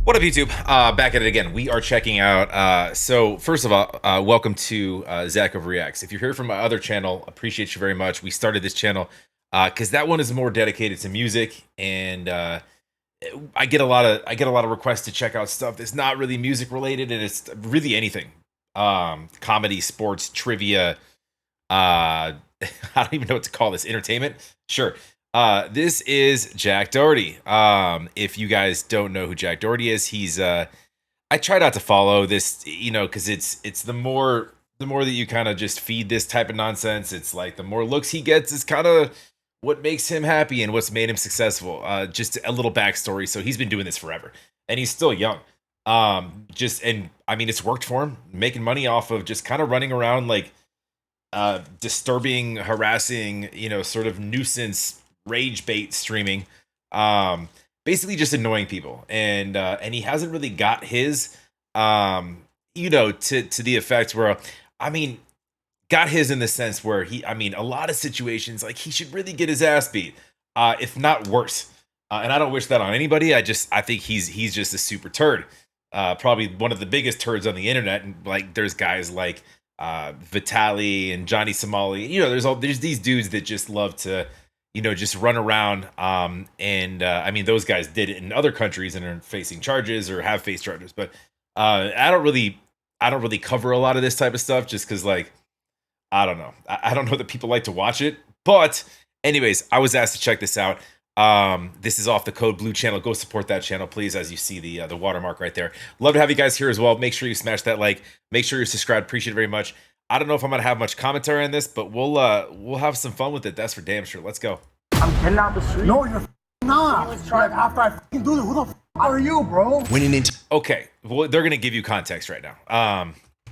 What up, YouTube? Back at it again. We are checking out. So first of all, welcome to Zach of Reacts. If you're here from my other channel, appreciate you very much. We started this channel because that one is more dedicated to music, and I get a lot of requests to check out stuff that's not really music related, and it's really anything. Comedy, sports, trivia. I don't even know what to call this. Entertainment, sure. This is Jack Doherty. If you guys don't know who Jack Doherty is, he's I try not to follow this, because it's the more that you kind of just feed this type of nonsense, it's like the more looks he gets is kind of what makes him happy and what's made him successful. Just a little backstory. So he's been doing this forever and he's still young. And I mean, it's worked for him, making money off of just kind of running around like disturbing, harassing, sort of nuisance rage bait streaming, basically just annoying people, and he hasn't really got his to the effect where, I mean, got his in the sense where a lot of situations, like, he should really get his ass beat, if not worse. And I don't wish that on anybody. I think he's just a super turd, probably one of the biggest turds on the internet. And like, there's guys like Vitaly and Johnny Somali, there's these dudes that just love to just run around. I mean, those guys did it in other countries and are facing charges or have faced charges. But I don't really cover a lot of this type of stuff just because, like, I don't know. I don't know that people like to watch it. But anyways, I was asked to check this out. This is off the Code Blue channel. Go support that channel, please, as you see the watermark right there. Love to have you guys here as well. Make sure you smash that like. Make sure you're subscribed. Appreciate it very much. I don't know if I'm gonna have much commentary on this, but we'll have some fun with it. That's for damn sure. Let's go. I'm getting out the street. No, you're not. Like, after I fucking do this, who the are you, bro? Okay, well, they're gonna give you context right now.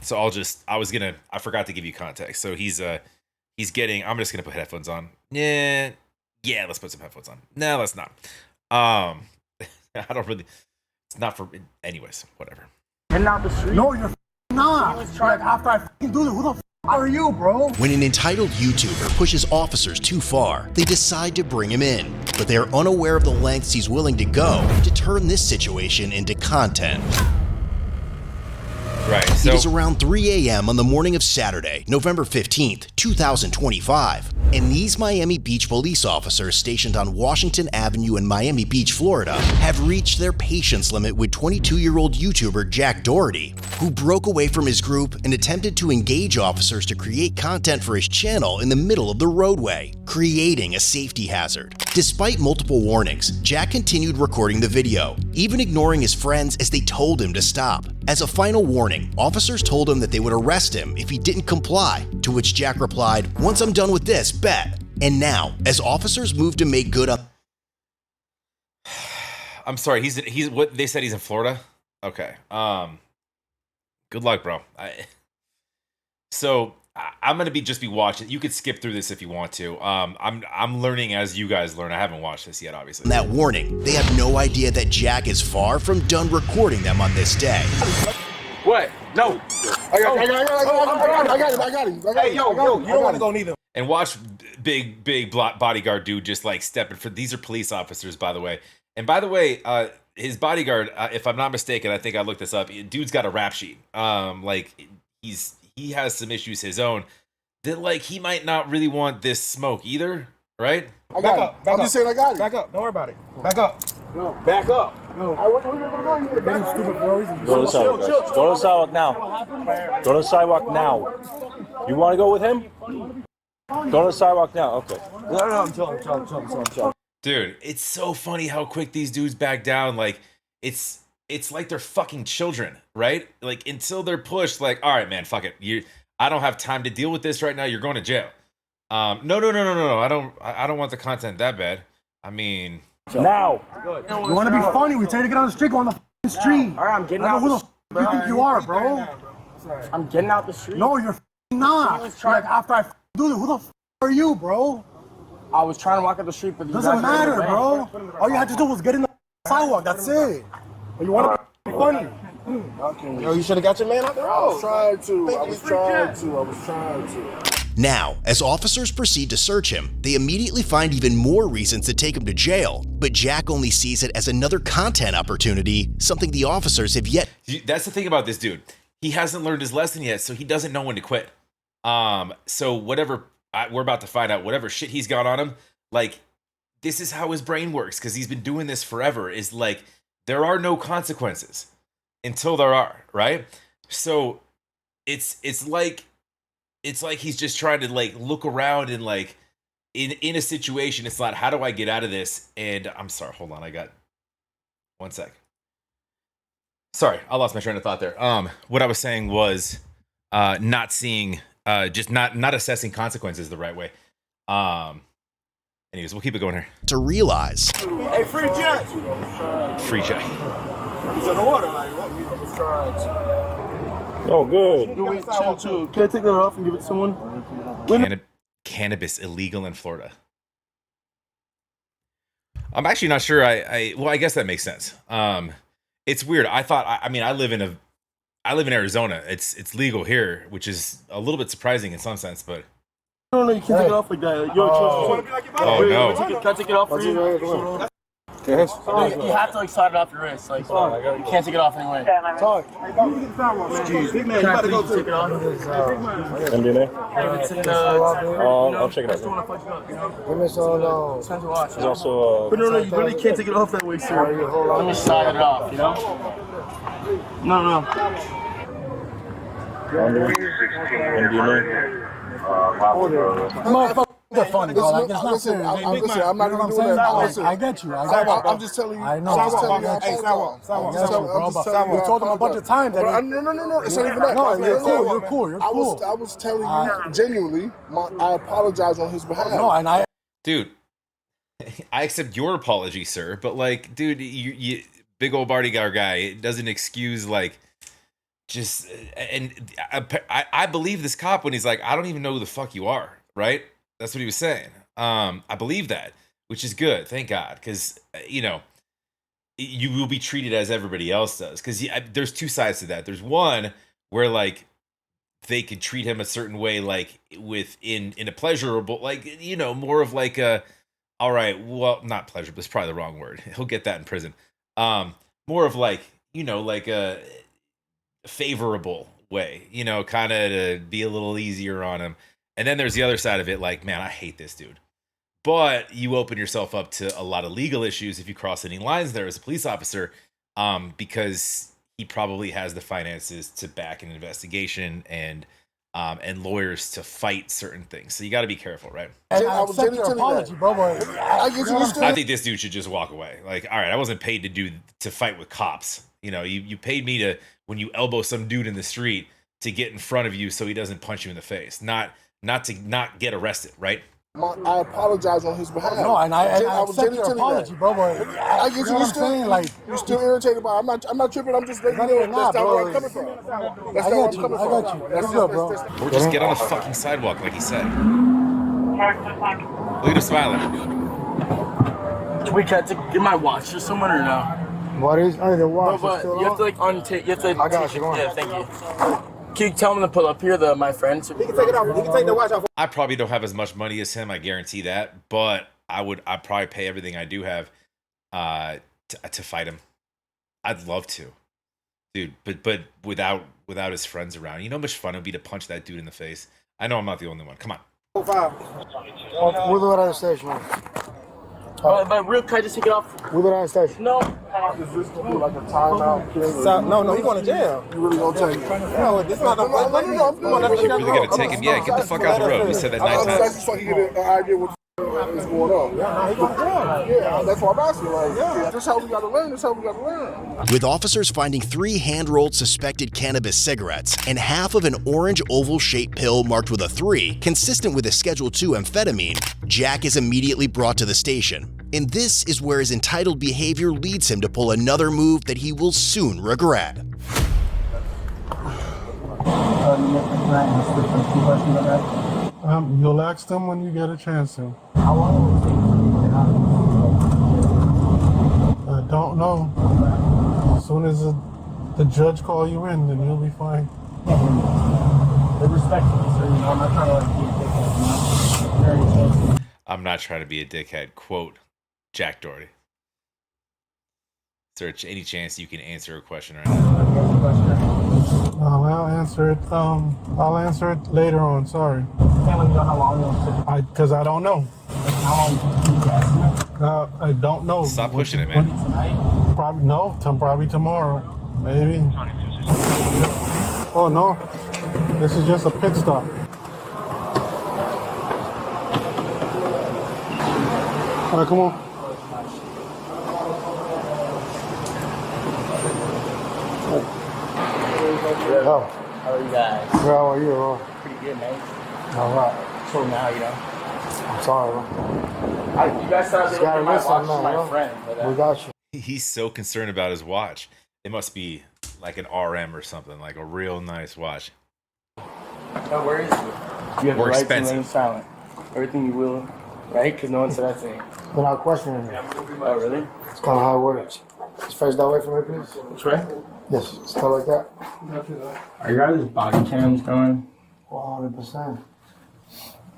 So I forgot to give you context. So he's getting. I'm just gonna put headphones on. Yeah, let's put some headphones on. No, let's not. I don't really. It's not for. Anyways, whatever. Getting out the street. No, you're not. Like, after I fucking do this, who the are you, bro? When an entitled YouTuber pushes officers too far, they decide to bring him in, but they are unaware of the lengths he's willing to go to turn this situation into content. Right, so it is around 3 a.m. on the morning of Saturday, November 15th, 2025, and these Miami Beach police officers stationed on Washington Avenue in Miami Beach, Florida, have reached their patience limit with 22-year-old YouTuber Jack Doherty, who broke away from his group and attempted to engage officers to create content for his channel in the middle of the roadway, creating a safety hazard. Despite multiple warnings, Jack continued recording the video, even ignoring his friends as they told him to stop. As a final warning, officers told him that they would arrest him if he didn't comply, to which Jack replied, "Once I'm done with this, bet." And now, as officers move to make good up... I'm sorry, he's what they said, he's in Florida? Okay. Good luck, bro. I'm gonna just be watching. You could skip through this if you want to. I'm learning as you guys learn. I haven't watched this yet, obviously. That warning, they have no idea that Jack is far from done recording them on this day. What? No. I got him. Hey, yo, you don't want to go neither. And watch big bodyguard dude just like stepping for. These are police officers, by the way. And by the way, his bodyguard, if I'm not mistaken, I think I looked this up. Dude's got a rap sheet. Like he has some issues his own that, like, he might not really want this smoke either, right? I got it. I'm just saying I got it. Back up. Don't worry about it. Back up. No. Back up. No. Go to the sidewalk, guys. Go to the sidewalk now. Go to the sidewalk now. You want to go with him? Go to the sidewalk now. Okay. No, I'm chilling. Dude, it's so funny how quick these dudes back down. Like, it's like they're fucking children, right? Like, until they're pushed, like, all right, man, fuck it. I don't have time to deal with this right now. You're going to jail. No. I don't want the content that bad. I mean, now. You want to be funny? We tell you to get on the street. Go on the street. All right, I'm getting out who the the you think you are, bro? I'm getting out the street. No, you're not. Like, after I do this, who the are you, bro? I was trying to walk up the street, but you doesn't guys matter, were bro. All you had to do was get in the sidewalk. That's it. You want to be funny? Okay. Yo, you should have got your man out the road. I was trying to. Now, as officers proceed to search him, they immediately find even more reasons to take him to jail, but Jack only sees it as another content opportunity, something the officers have yet. That's the thing about this dude. He hasn't learned his lesson yet, so he doesn't know when to quit. So whatever we're about to find out, whatever shit he's got on him, like, this is how his brain works, because he's been doing this forever, is like, there are no consequences until there are, right? So it's like he's just trying to like look around and like in a situation, it's not, how do I get out of this? And I'm sorry, hold on, I got 1 sec. Sorry, I lost my train of thought there. What I was saying was not seeing, just not assessing consequences the right way. Anyways, we'll keep it going here. To realize. Hey, free Jack. Free Jack. He's in the water, like, what? Oh, good. Can I take that off and give it to someone? Cannabis illegal in Florida. I'm actually not sure. Well, I guess that makes sense. It's weird. I thought. I mean, I live in Arizona. It's legal here, which is a little bit surprising in some sense, but. No, you can't take it off like that. Oh no! Can I take it off for you? You have to like slide it off your wrist. Like you can't take it off anyway. Excuse me, man. Can I please take it off? MDNA? I'll check it out. There's also. But no, you really can't take it off that way, sir. Let me slide it off. You know? No. MDNA? Motherfucker, they're funny, bro. Like, it's not serious. Listen, I'm not even doing that. Listen, I get you. I'm just telling you. I know. Hey, sidewalk. We told them a bunch of times. No. It's not even that. No, you're cool. I was telling you genuinely. I apologize on his behalf. No, and I. Dude, I accept your apology, sir. But like, dude, you big old bodyguard guy. It doesn't excuse like. Just and I believe this cop when he's like, I don't even know who the fuck you are, right? That's what he was saying. I believe that, which is good, thank God, because you know you will be treated as everybody else does. Because there's two sides to that. There's one where like they could treat him a certain way, like in a pleasurable, like you know, more of like a, all right, well, not pleasurable. That's probably the wrong word. He'll get that in prison. More of like you know, like a favorable way, you know, kind of to be a little easier on him. And then there's the other side of it, like, man, I hate this dude. But you open yourself up to a lot of legal issues if you cross any lines there as a police officer, because he probably has the finances to back an investigation and lawyers to fight certain things. So you got to be careful, right? And I accept your apology, bro. I think this dude should just walk away. Like, all right, I wasn't paid to fight with cops. You know, you paid me to, when you elbow some dude in the street, to get in front of you so he doesn't punch you in the face, not to not get arrested, right? I apologize on his behalf. No, and I accept your apology, bro. I get you. You're still irritated by it. I'm not tripping. I'm just letting you know that's not where I'm coming from. That's not where I'm coming from. I got you. That's good, bro. Or just get on the fucking sidewalk, like he said. Look at him smiling. Can we get my watch to someone or no? What is? I need to watch. No, but you have to like untake. You have to. I got you. Yeah, thank you. Can you tell him to pull up here, my friend? He can take it off. He can take the watch off. I probably don't have as much money as him. I guarantee that. But I'd probably pay everything I do have to fight him. I'd love to, dude. But without his friends around, you know how much fun it would be to punch that dude in the face. I know I'm not the only one. Come on. We'll do it at the station. But real, can I just take it off? We'll do it at the station. No. Is this gonna be like a timeout? No, he's going to jail. You really gonna take it? No, it's not a If you're really gonna take him, yeah, get the fuck out the road. We said that 9 times. That's so you get an idea what is going on. Yeah, that's what I'm asking. Like, that's how we gotta learn. With officers finding 3 hand-rolled suspected cannabis cigarettes and half of an orange oval-shaped pill marked with a 3, consistent with a Schedule II amphetamine, Jack is immediately brought to the station. And this is where his entitled behavior leads him to pull another move that he will soon regret. You'll ask them when you get a chance to. I don't know. As soon as the judge call you in, then you'll be fine. Respectfully, sir. You know, I'm not trying to like be a dickhead. You know? I'm not trying to be a dickhead. Quote Jack Doherty. Search any chance you can answer a question right now. I'll answer it. I'll answer it later on. Sorry. Can't let me know how long it'll take. Because I don't know. How long? I don't know. Stop pushing it, man. Tonight? Probably no. Probably tomorrow. Maybe. Oh no. This is just a pit stop. All right, come on. How are you guys? How are you, bro? Pretty good, man. All right. So now, you know. I'm sorry, bro. You guys thought they gotta were my miss watch on to that, my huh? friend. But, We got you. He's so concerned about his watch. It must be like an RM or something, like a real nice watch. no worries. You have More the right expensive. to remain silent. Everything you will, right? Because no one said that thing. We're not questioning it. Oh, really? It's kind of how it works. Just face that way for me, please. Which way? Yes, stuff like that. Are your guys' body cams going? 100%.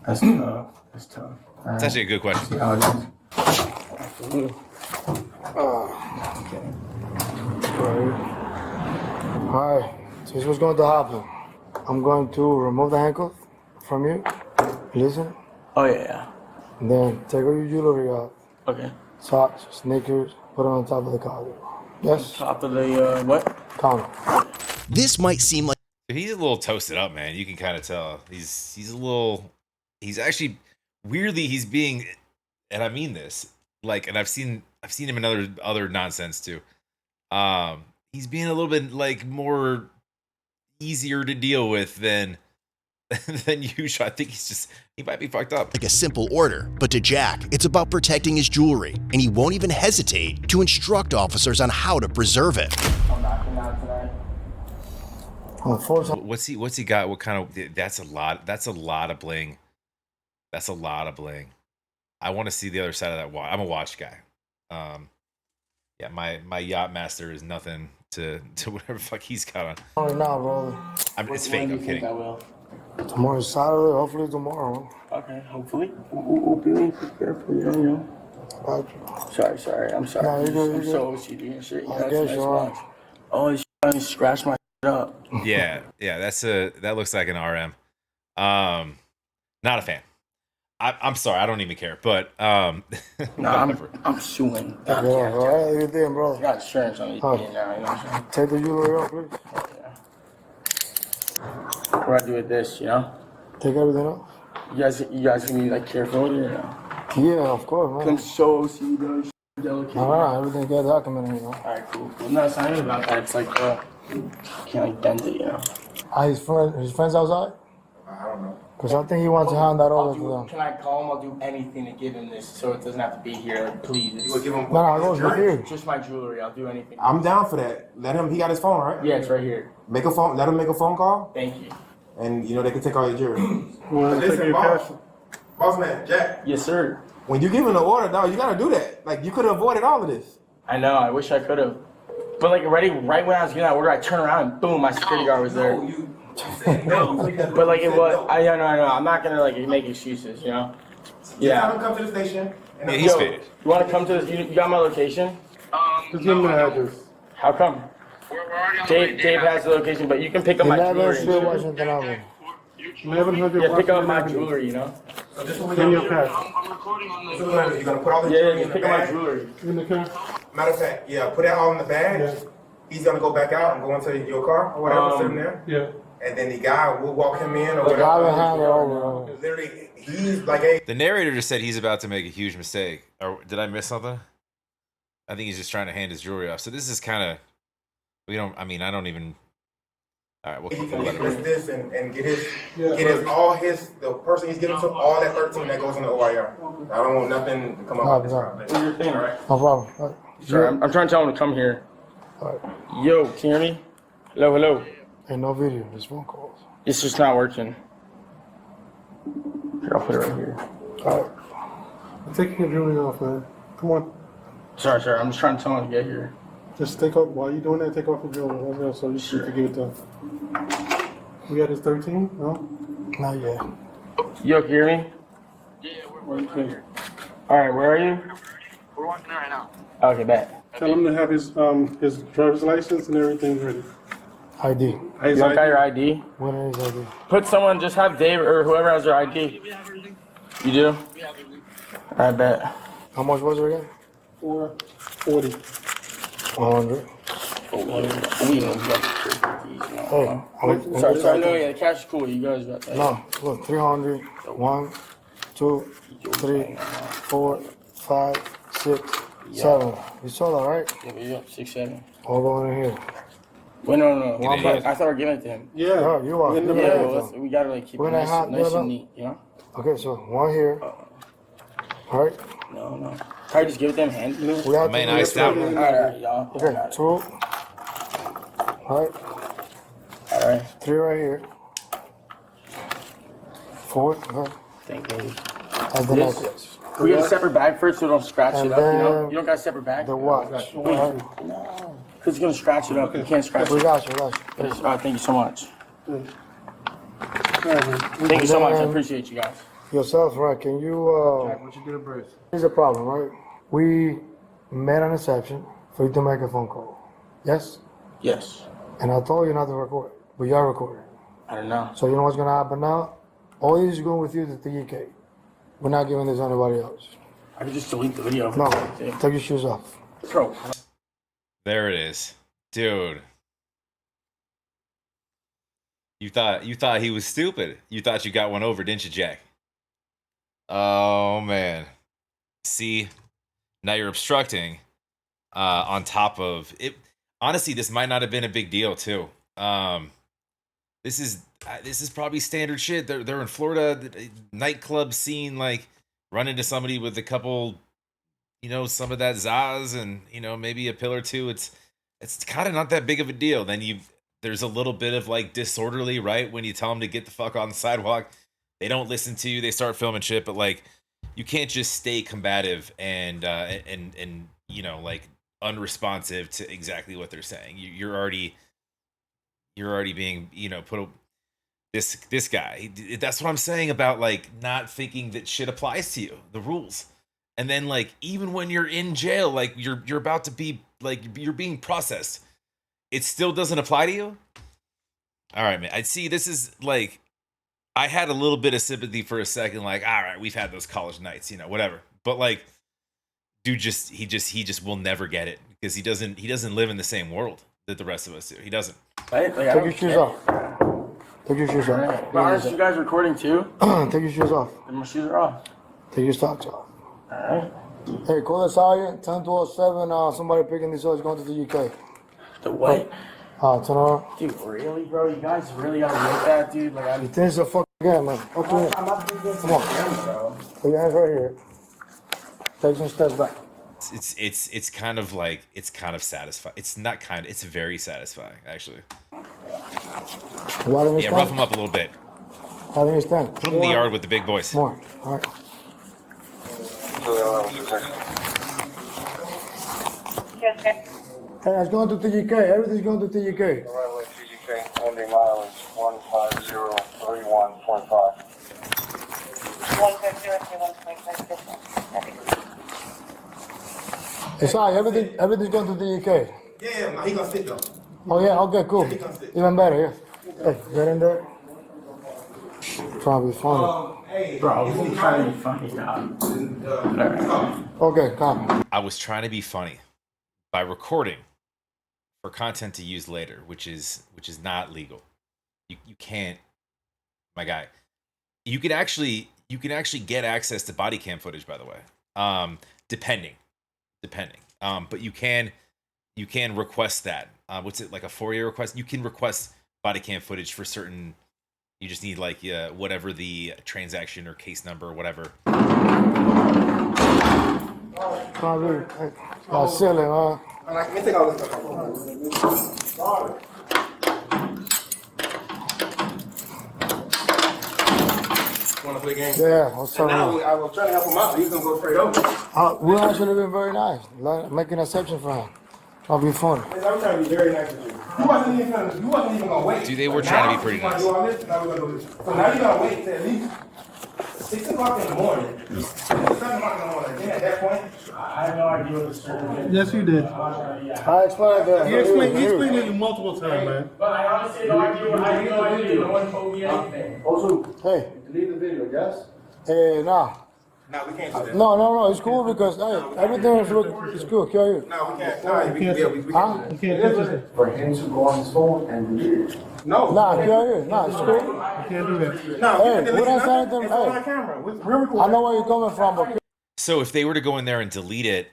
That's tough. That's tough. It's actually a good question. How it is. Alright, so here's what's going to happen. I'm going to remove the handcuff from you. Listen. Oh, yeah. And then take all your jewelry out. Okay. Socks, sneakers, put them on top of the counter. Yes? Top of the, what? Counter. This might seem like He's a little toasted up, man. You can kind of tell. He's a little. He's actually weirdly. He's being, and I mean this. Like, and I've seen him in other nonsense too. He's being a little bit like more easier to deal with than usual. I think he might be fucked up. a simple order, but to Jack, it's about protecting his jewelry, and he won't even hesitate to instruct officers on how to preserve it. I'm knocking out tonight. Unfortunately, What's he got? What kind of? That's a lot. That's a lot of bling. That's a lot of bling. I want to see the other side of that watch. I'm a watch guy. Yeah, my yacht master is nothing to whatever the fuck he's got on. right now, bro. It's fake. I'm kidding. I will. Tomorrow's Saturday, hopefully tomorrow. Okay, hopefully. Hopefully, be careful, you know. Got you. Sorry. I'm sorry. No, you're good, I'm you're so OCD and shit. You know, I it's a guess nice you are. watch. Oh, this shit scratched my shit up. Yeah. That looks like an RM. Not a fan. I'm sorry. I don't even care. But No, I'm suing. Yeah, all right, everything, I bro. got insurance on these Huh. things now, you know what I'm saying? Take the jewelry off, please. What do I do with this, you know? Take everything off. You guys can be like careful with it, you know? Yeah, of course, I'm man. so OCD, bro. This shit delicate. All right, everything get documented, you know. Alright, cool. No, it's not even about that. It's like, you can't like bend it, you know? His friends outside? I don't know. Because I think he wants to hand that I'll over to them. Can I call him? I'll do anything to give him this so it doesn't have to be here. Like, please. You would give him. No, it goes right here. Just my jewelry. I'll do anything. I'm down for that. Let him. He got his phone, right? Yeah, it's right here. Make a phone. Let him make a phone call, Thank you. and you know they can take all your jewelry. Well, Listen, boss man, Jack. Yes, sir. When you give him the order, dog, you gotta do that. Like you could have avoided all of this. I know. I wish I could have. But like right when I was getting that order, I turned around and boom, my security guard was there. But like it was. I know. I'm not gonna like make excuses, you know. Have Yeah. him come to the station. And Yeah, he's Yo, faded. you want to come to this? You got my location? Just give him the address. How come? Dave has the location, but you can pick up my 11 Street, jewelry. Washington Avenue. 1100 Yeah, pick up Washington my Avenue. jewelry, you know. In your pack. You're gonna put all the Yeah, jewelry you in the pick up my bag. jewelry. In the car? Matter of fact, yeah, put it all in the bag. Yeah. He's gonna go back out and go into your car or whatever, sit him there. Yeah. And then the guy will walk him in or The guy will whatever. hand it over. Literally, he's like, hey, The narrator just said he's about to make a huge mistake. Or did I miss something? I think he's just trying to hand his jewelry off. So this is kind of. I don't even. All right, he we'll can let get it. this and get his the person he's giving to, all that 13 that goes in the OIR. I don't want nothing to come up with this problem. Do your thing. All right. No problem. All right. Sorry, I'm trying to tell him to come here. All right. Yo, can you hear me? Hello. Ain't no video, just phone calls. It's just not working. Here, I'll put it right here. All right. I'm taking your jewelry off, man. Come on. Sorry. I'm just trying to tell him to get here. Just take off, while you're doing that, take off your jewelry. So you can give it to him. We got his 13? No? Not yet. You okay, hear me? Yeah, we're clear. All right, where are you? We're walking there right now. Okay, bet. Tell him to have his driver's license and everything ready. ID. You don't got your ID? When is ID? Put someone, just have Dave or whoever has your ID. You do? I bet. How much was it again? 440. 100. Hey, Sorry, no, yeah, the cash is cool. You guys got that. no, look, 300. 1, 2, 3, 4, 5, 6, 7. You saw that, right? Yeah, 6, 7. All going in here. Wait, no. One I thought we were giving it to him. Yeah. Oh, you are. Yeah, well, we gotta like keep it We're gonna have- nice no. and neat, you know? Okay, so 1 here. All right. No. Can I just give it to him hand? We have Man, to I stopped. All right, y'all. Okay, 2. All right. All right. 3 right here. 4. Okay. Thank you. And the This- necklace. Can we get a separate bag first so we don't scratch And it up, you know? then You don't got a separate bag? The watch. All right. No. Because it's going to scratch it up. You can't scratch We it. got you. Thank you so much. All right, man. Thank you so much. I then- appreciate you guys. Yourself, right? Can you, What you do to Bruce? here's the problem, right? We made an exception for you to make a phone call. Yes? Yes. And I told you not to record, but you're recording. I don't know. So you know what's gonna happen now? All this is going with you to TK. We're not giving this to anybody else. I could just delete the video. No, take your shoes off. Bro. There it is. Dude. You thought he was stupid. You thought you got one over, didn't you, Jack? Oh man. See, now you're obstructing on top of it. Honestly, this might not have been a big deal too. This is probably standard shit. They're in Florida, the nightclub scene, like run into somebody with a couple, some of that Zaz and maybe a pill or two. It's kind of not that big of a deal. Then there's a little bit of like disorderly, right? When you tell them to get the fuck on the sidewalk, they don't listen to you. They start filming shit, but like you can't just stay combative and like unresponsive to exactly what they're saying. You're already being this guy. That's what I'm saying about like not thinking that shit applies to you, the rules. And then like even when you're in jail, like you're about to be like you're being processed, it still doesn't apply to you. All right, man. I see. This is like I had a little bit of sympathy for a second, like all right, we've had those college nights, whatever. But like, dude, he just will never get it because he doesn't live in the same world that the rest of us do. He doesn't. Take your shoes off. Take your shoes off. But aren't you guys recording too? Take your shoes off. Then my shoes are off. Take your socks off. Alright. Hey, call the sergeant. 10-7. Somebody picking these up is going to the UK. The what? Turn around. Dude, really, bro? You guys really gotta make that, dude? Like, I'm. This is a fucking game, man. Okay. I'm not doing this. Come on. Bro. Put your hands right here. Take some steps back. It's kind of satisfying. It's not kind of, it's very satisfying actually. Why don't you Yeah, stand? rough him up a little bit. How do you stand? Put him in the yard with the big boys. More. All right. Hey, it's going to TGK. Everything's going to TGK. Runway TGK, ending mileage 15031.5. 15031.5. Hey, sorry, everything's going to TGK. Yeah, no, he gonna sit though. Oh, yeah, okay, cool. he gonna sit. Even better, yeah. Hey, get in there. Trying to be funny. Hey, Bro, I'm trying to be funny, dog. Okay, copy. I was trying to be funny by recording for content to use later, which is not legal. You can't, my guy. You can actually get access to body cam footage, by the way. Depending. But you can request that. What's it, like a FOIA request? You can request body cam footage for certain. You just need like whatever the transaction or case number or whatever. Probably. That's silly, man. Let me take all this stuff. Want to play games? Yeah, what's up? Now I was trying to help him out. He's gonna go straight over. We actually been very nice. Like, make an exception for him. I'll be funny. I'm trying to be very nice with you. You wasn't even gonna wait. Dude, they were trying to be pretty nice. So now you gotta wait till at least 6 o'clock in the morning. 7 o'clock in the morning. Then at that point, I have no idea what the story is. Yes, you did. I explained that. He explained it to you multiple times, man. But I honestly have no idea what I have no idea. No one told me anything. Also, hey. Delete the video, yes? Nah. no, we can't do that. No, it's cool because hey, everything is cool. Can you? No, we can't. No, we can't. Huh? You can't touch it. For him to go on his phone and delete it. No. Nah, can you? Nah, it's cool. You can't do that. No, Hey, what I saying to them? It's on Hey, camera. We're recording. I know where you're coming from, but So if they were to go in there and delete it,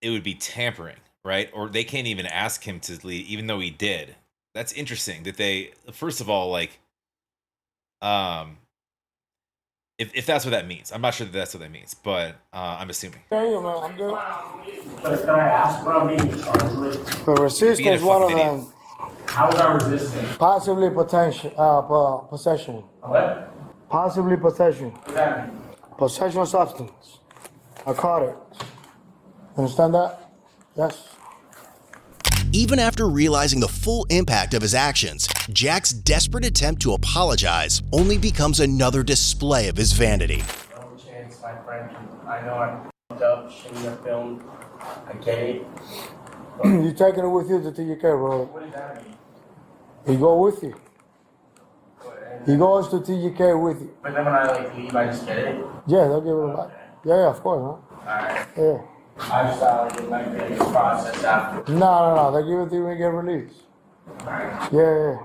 it would be tampering, right? Or they can't even ask him to delete, even though he did. That's interesting that they, first of all, like, if that's what that means. I'm not sure that that's what that means, but I'm assuming. can you, man? I'm good. But can I ask what I'm being charged with? The Being a resistance, one of fucking them, How is I resisting? possibly possession. What? Possibly possession. What does that mean? Possession of substance. I caught it. Understand that? Yes. Even after realizing the full impact of his actions, Jack's desperate attempt to apologize only becomes another display of his vanity. No chance, my friend. I know I f***ed up, shouldn't have filmed. I get it. You taking it with you to TUK, bro. What does that mean? He go with you. He goes to TUK with you. But then when I like leave, I just get it. Yeah, they'll give it back. Yeah, of course, Alright. huh? Yeah. I just thought like it might be a process after. No. They give it to you when you get released. Alright. Yeah.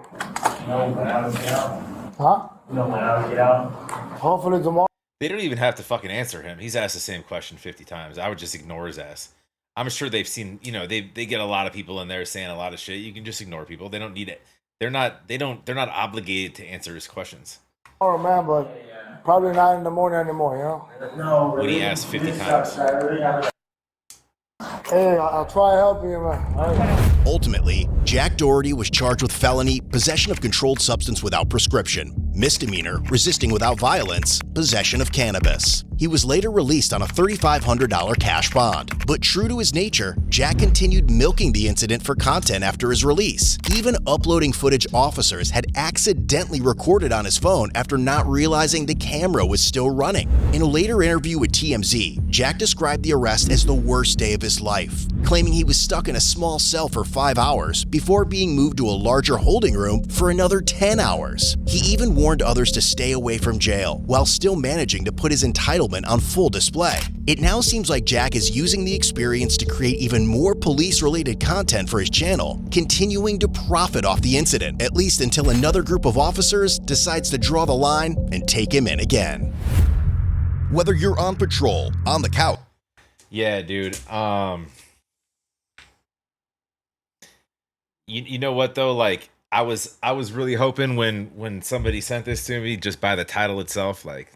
You know when I would get out? Huh? You know when I would get out? Hopefully tomorrow. They don't even have to fucking answer him. He's asked the same question 50 times. I would just ignore his ass. I'm sure they've seen, they get a lot of people in there saying a lot of shit. You can just ignore people. They don't need it. They're not obligated to answer his questions. Tomorrow, man, but probably not in the morning anymore, you know? No, really. When he asked 50 This times. sucks. I really have Hey, I'll try to help you, man. All right. Ultimately, Jack Doherty was charged with felony possession of controlled substance without prescription, misdemeanor resisting without violence, possession of cannabis. He was later released on a $3,500 cash bond. But true to his nature, Jack continued milking the incident for content after his release, even uploading footage officers had accidentally recorded on his phone after not realizing the camera was still running. In a later interview with TMZ, Jack described the arrest as the worst day of his life, claiming he was stuck in a small cell for 5 hours before being moved to a larger holding room for another 10 hours. He even warned others to stay away from jail while still managing to put his entitlement on full display. It now seems like Jack is using the experience to create even more police-related content for his channel, continuing to profit off the incident, at least until another group of officers decides to draw the line and take him in again. Whether you're on patrol, on the couch, Yeah, dude. You know what though? Like I was really hoping when somebody sent this to me, just by the title itself, like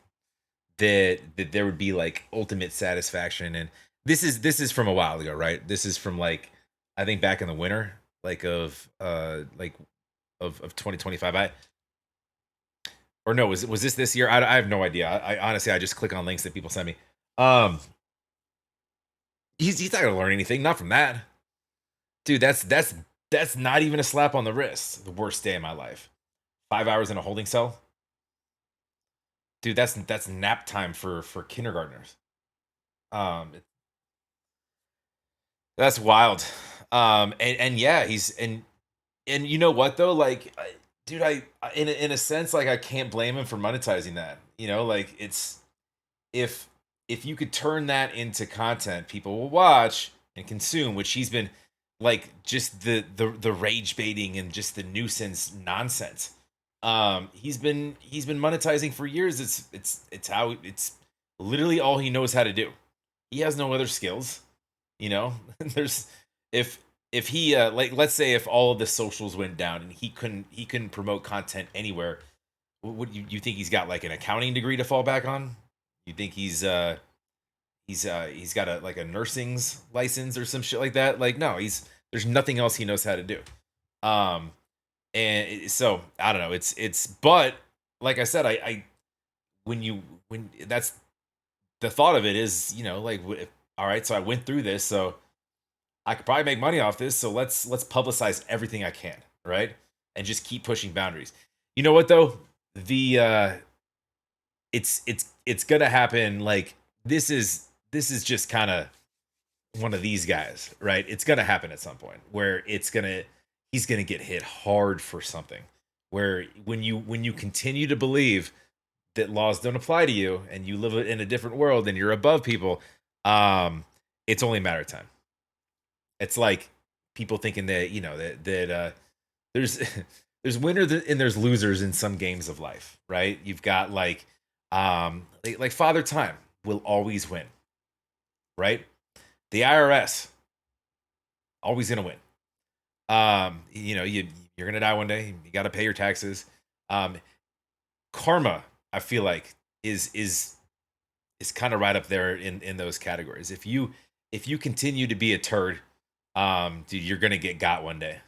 that there would be like ultimate satisfaction. And this is from a while ago, right? This is from like I think back in the winter, like of 2025. Or no, was this year? I have no idea. I honestly I just click on links that people send me. He's not gonna learn anything, not from that. Dude, that's not even a slap on the wrist. The worst day of my life. 5 hours in a holding cell. Dude, that's nap time for kindergartners. That's wild. And yeah, and you know what though? Like, dude, in a sense, like I can't blame him for monetizing that. Like it's if you could turn that into content people will watch and consume, which he's been like just the rage baiting and just the nuisance nonsense. He's been monetizing for years. It's literally all he knows how to do. He has no other skills. There's if he like let's say if all of the socials went down and he couldn't promote content anywhere, would you think he's got like an accounting degree to fall back on? You think he's got a nursing's license or some shit like that? Like no, there's nothing else he knows how to do. And so I don't know. It's but like I said, I when that's the thought of it is like all right. So I went through this, so I could probably make money off this, so let's publicize everything I can, right? And just keep pushing boundaries. You know what though? It's gonna happen. Like this is just kind of one of these guys, right? It's gonna happen at some point where he's gonna get hit hard for something. Where when you continue to believe that laws don't apply to you and you live in a different world and you're above people, it's only a matter of time. It's like people thinking that there's there's winners and there's losers in some games of life, right? You've got like Father Time will always win, right? The IRS always gonna win. You're gonna die one day. You got to pay your taxes. Karma, I feel like, is kind of right up there in those categories. If you continue to be a turd, dude, you're gonna get got one day.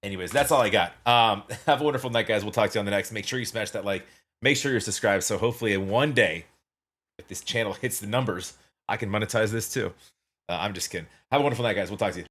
Anyways, that's all I got. Have a wonderful night, guys. We'll talk to you on the next. Make sure you smash that like. Make sure you're subscribed. So hopefully, in one day, if this channel hits the numbers, I can monetize this too. I'm just kidding. Have a wonderful night, guys. We'll talk to you.